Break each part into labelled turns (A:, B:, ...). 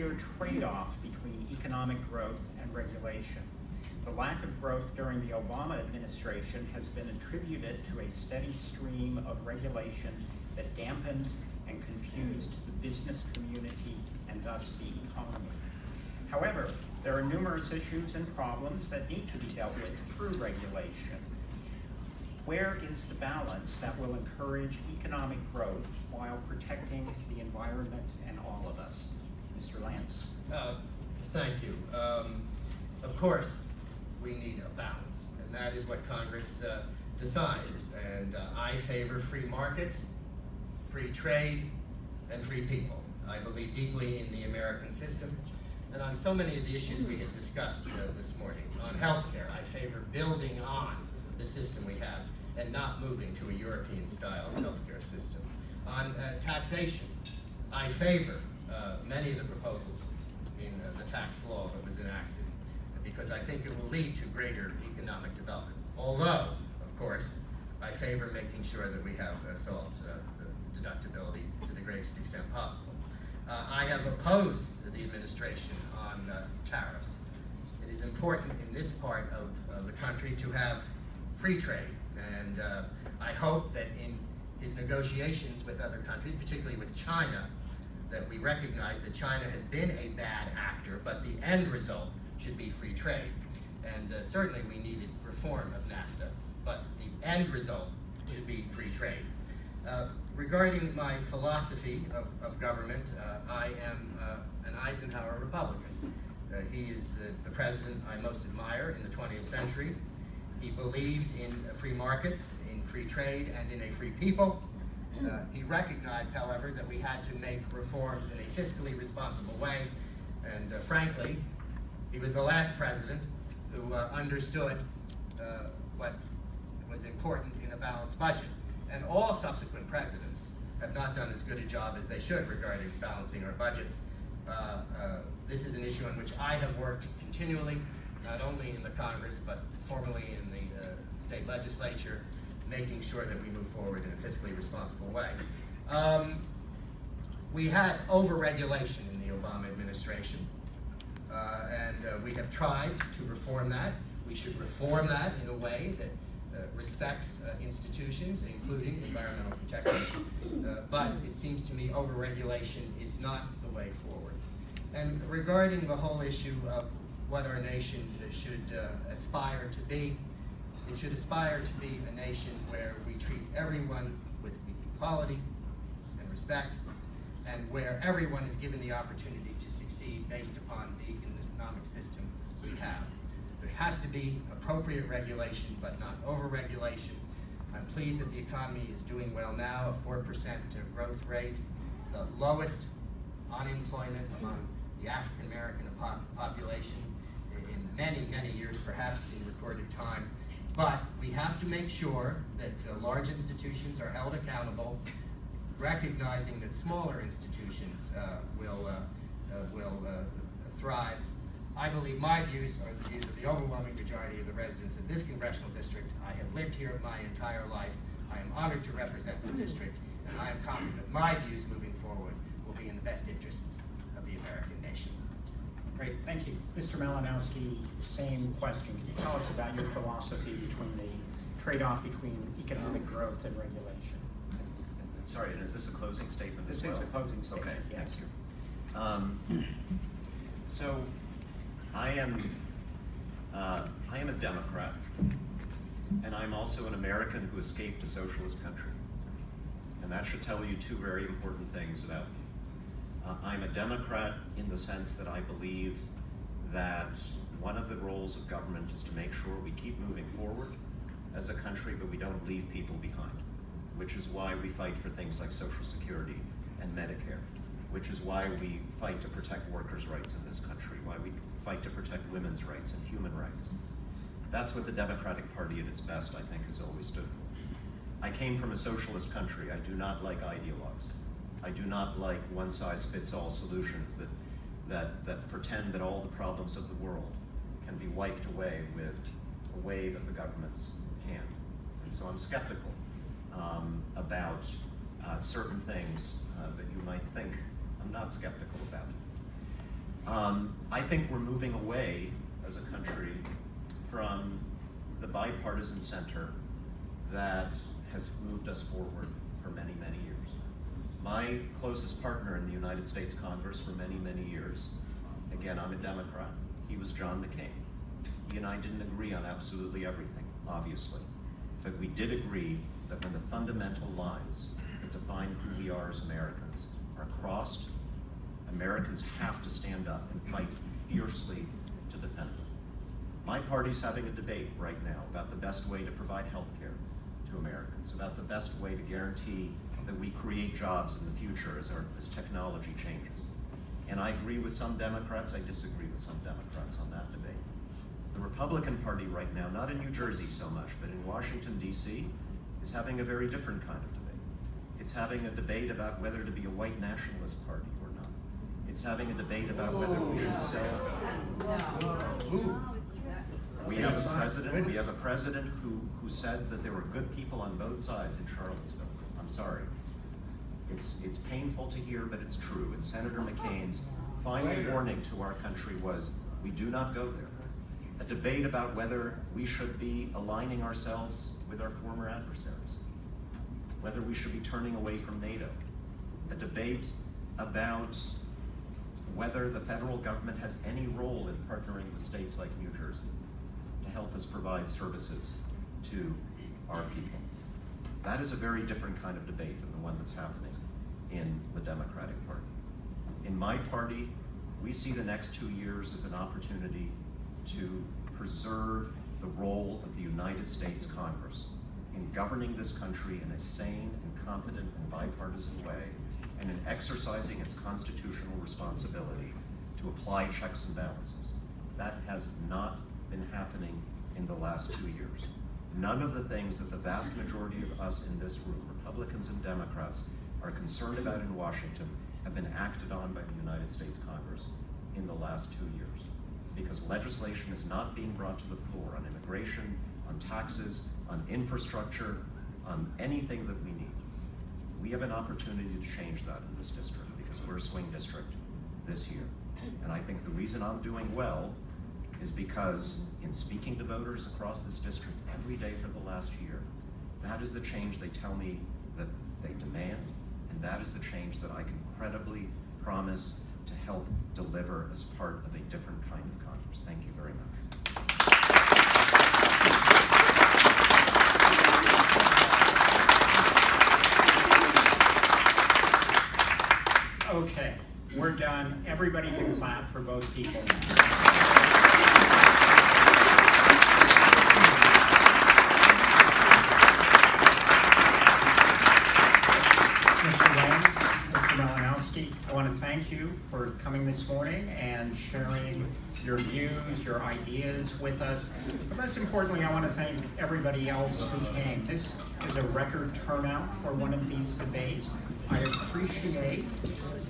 A: clear trade-off between economic growth and regulation. The lack of growth during the Obama administration has been attributed to a steady stream of regulation that dampened and confused the business community and thus the economy. However, there are numerous issues and problems that need to be dealt with through regulation. Where is the balance that will encourage economic growth while protecting the environment and all of us? Mr. Lance.
B: Thank you. Of course, we need a balance, and that is what Congress decides. And I favor free markets, free trade, and free people. I believe deeply in the American system. And on so many of the issues we have discussed this morning, on healthcare, I favor building on the system we have and not moving to a European-style healthcare system. On taxation, I favor many of the proposals in the tax law that was enacted because I think it will lead to greater economic development. Although, of course, I favor making sure that we have SALT deductibility to the greatest extent possible. I have opposed the administration on tariffs. It is important in this part of the country to have free trade, and I hope that in his negotiations with other countries, particularly with China, that we recognize that China has been a bad actor, but the end result should be free trade. And certainly we needed reform of NAFTA, but the end result should be free trade. Regarding my philosophy of government, I am an Eisenhower Republican. He is the president I most admire in the 20th century. He believed in free markets, in free trade, and in a free people. He recognized, however, that we had to make reforms in a fiscally responsible way, and frankly, he was the last president who understood what was important in a balanced budget. And all subsequent presidents have not done as good a job as they should regarding balancing our budgets. This is an issue on which I have worked continually, not only in the Congress, but formerly in the state legislature, making sure that we move forward in a fiscally responsible way. We had over-regulation in the Obama administration, and we have tried to reform that. We should reform that in a way that respects institutions, including environmental protection, but it seems to me over-regulation is not the way forward. And regarding the whole issue of what our nation should aspire to be, it should aspire to be a nation where we treat everyone with equality and respect, and where everyone is given the opportunity to succeed based upon the economic system we have. There has to be appropriate regulation, but not over-regulation. I'm pleased that the economy is doing well now, a 4% growth rate, the lowest unemployment among the African American population in many, many years, perhaps in recorded time. But we have to make sure that large institutions are held accountable, recognizing that smaller institutions will thrive. I believe my views are the views of the overwhelming majority of the residents of this congressional district. I have lived here my entire life. I am honored to represent the district, and I am confident that my views moving forward will be in the best interests of the American nation.
A: Great, thank you. Mr. Malinowski, same question. Can you tell us about your philosophy between the trade-off between economic growth and regulation?
C: Sorry, and is this a closing statement as well?
A: This is a closing statement,
C: okay,
A: yes.
C: Thank you. So, I am a Democrat, and I'm also an American who escaped a socialist country. And that should tell you two very important things about me. I'm a Democrat in the sense that I believe that one of the roles of government is to make sure we keep moving forward as a country, but we don't leave people behind, which is why we fight for things like Social Security and Medicare, which is why we fight to protect workers' rights in this country, why we fight to protect women's rights and human rights. That's what the Democratic Party at its best, I think, has always stood for. I came from a socialist country. I do not like ideologues. I do not like one-size-fits-all solutions that pretend that all the problems of the world can be wiped away with a wave of the government's hand. And so I'm skeptical about certain things that you might think I'm not skeptical about. I think we're moving away as a country from the bipartisan center that has moved us forward for many, many years. My closest partner in the United States Congress for many, many years, again, I'm a Democrat, he was John McCain. He and I didn't agree on absolutely everything, obviously, but we did agree that when the fundamental lines that define who we are as Americans are crossed, Americans have to stand up and fight fiercely to defend them. My party's having a debate right now about the best way to provide health care to Americans, about the best way to guarantee that we create jobs in the future as technology changes. And I agree with some Democrats, I disagree with some Democrats on that debate. The Republican Party right now, not in New Jersey so much, but in Washington, D.C., is having a very different kind of debate. It's having a debate about whether to be a white nationalist party or not. It's having a debate about whether we should sell. We have a president who said that there were good people on both sides in Charlottesville. I'm sorry. It's painful to hear, but it's true. And Senator McCain's final warning to our country was, we do not go there. A debate about whether we should be aligning ourselves with our former adversaries, whether we should be turning away from NATO. A debate about whether the federal government has any role in partnering with states like New Jersey to help us provide services to our people. That is a very different kind of debate than the one that's happening in the Democratic Party. In my party, we see the next 2 years as an opportunity to preserve the role of the United States Congress in governing this country in a sane and competent and bipartisan way, and in exercising its constitutional responsibility to apply checks and balances. That has not been happening in the last 2 years. None of the things that the vast majority of us in this room, Republicans and Democrats, are concerned about in Washington have been acted on by the United States Congress in the last 2 years. Because legislation is not being brought to the floor on immigration, on taxes, on infrastructure, on anything that we need. We have an opportunity to change that in this district because we're a swing district this year. And I think the reason I'm doing well is because in speaking to voters across this district every day for the last year, that is the change they tell me that they demand, and that is the change that I can credibly promise to help deliver as part of a different kind of Congress. Thank you very much.
A: Okay, we're done. Everybody can clap for both people. Mr. Lenz, Mr. Malinowski, I want to thank you for coming this morning and sharing your views, your ideas with us. But most importantly, I want to thank everybody else who came. This is a record turnout for one of these debates. I appreciate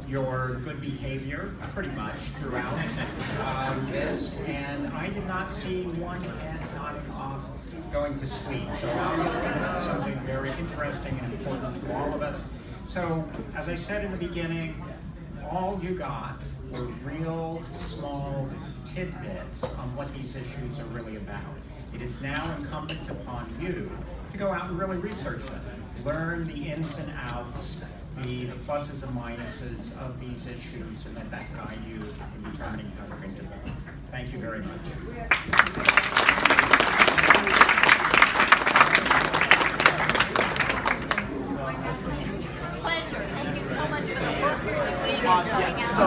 A: your good behavior pretty much throughout this, and I did not see one head nodding off going to sleep. So obviously this is something very interesting and important to all of us. So as I said in the beginning, all you got were real small tidbits on what these issues are really about. It is now incumbent upon you to go out and really research them, learn the ins and outs, the pluses and minuses of these issues, and let that guide you in determining how we're going to vote. Thank you very much.
D: Pleasure. Thank you so much for the work you're doing.
E: Yes, so